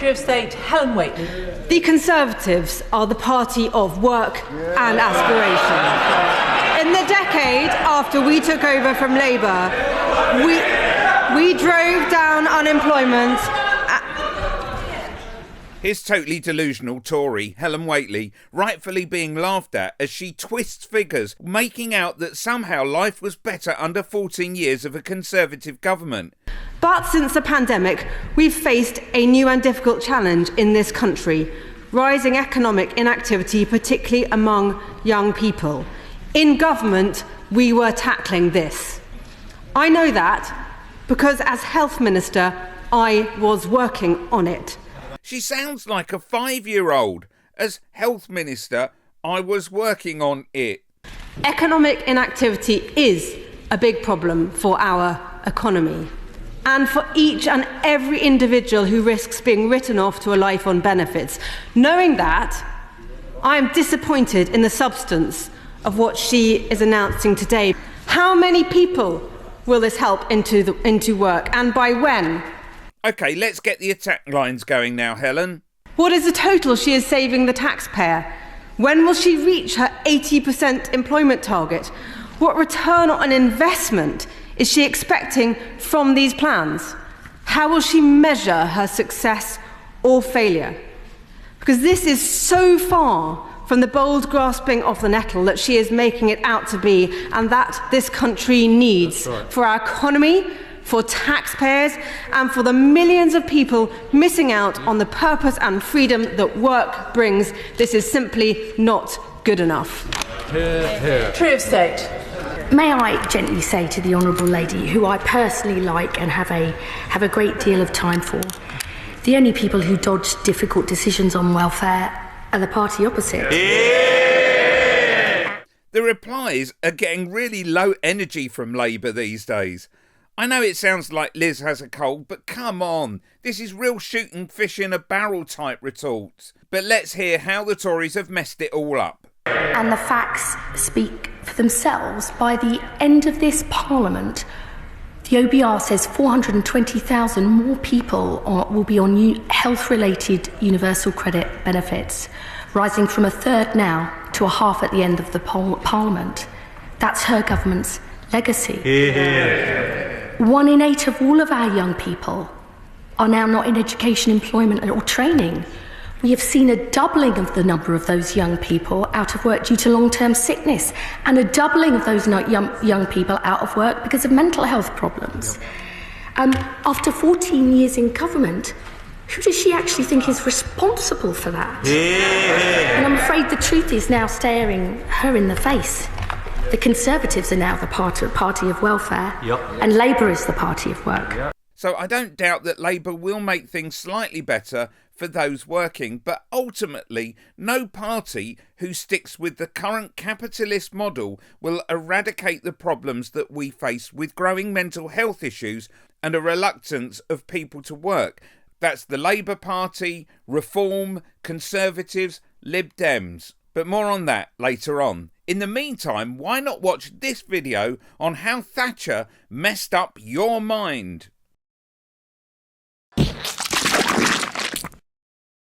Secretary of State Helen Whately. The Conservatives are the party of work and aspiration. In the decade after we took over from Labour, we drove down unemployment. Here's totally delusional Tory Helen Whately rightfully being laughed at as she twists figures, making out that somehow life was better under 14 years of a Conservative government. But since the pandemic, we've faced a new and difficult challenge in this country: rising economic inactivity, particularly among young people. In government, we were tackling this. I know that because as Health Minister, I was working on it. She sounds like a 5-year-old. As Health Minister, I was working on it. Economic inactivity is a big problem for our economy, and for each and every individual who risks being written off to a life on benefits. Knowing that, I am disappointed in the substance of what she is announcing today. How many people will this help into work, and by when? OK, let's get the attack lines going now, Helen. What is the total she is saving the taxpayer? When will she reach her 80% employment target? What return on investment is she expecting from these plans? How will she measure her success or failure? Because this is so far from the bold grasping of the nettle that she is making it out to be, and that this country needs for our economy, for taxpayers, and for the millions of people missing out on the purpose and freedom that work brings. This is simply not good enough. Secretary of State. May I gently say to the Honourable Lady, who I personally like and have a great deal of time for, the only people who dodge difficult decisions on welfare are the party opposite. The replies are getting really low energy from Labour these days. I know it sounds like Liz has a cold, but come on, this is real shooting fish in a barrel type retorts. But let's hear how the Tories have messed it all up. And the facts speak for themselves. By the end of this Parliament, the OBR says 420,000 more people will be on health-related universal credit benefits, rising from a third now to a half at the end of the Parliament. That's her government's legacy. 1 in 8 of all of our young people are now not in education, employment or training. We have seen a doubling of the number of those young people out of work due to long-term sickness, and a doubling of those young people out of work because of mental health problems. After 14 years in government, who does she actually think is responsible for that? And I'm afraid the truth is now staring her in the face. The Conservatives are now the party of welfare, and Labour is the party of work. So I don't doubt that Labour will make things slightly better for those working, but ultimately no party who sticks with the current capitalist model will eradicate the problems that we face with growing mental health issues and a reluctance of people to work. That's the Labour Party, Reform, Conservatives, Lib Dems. But more on that later on. In the meantime, why not watch this video on how Thatcher messed up your mind?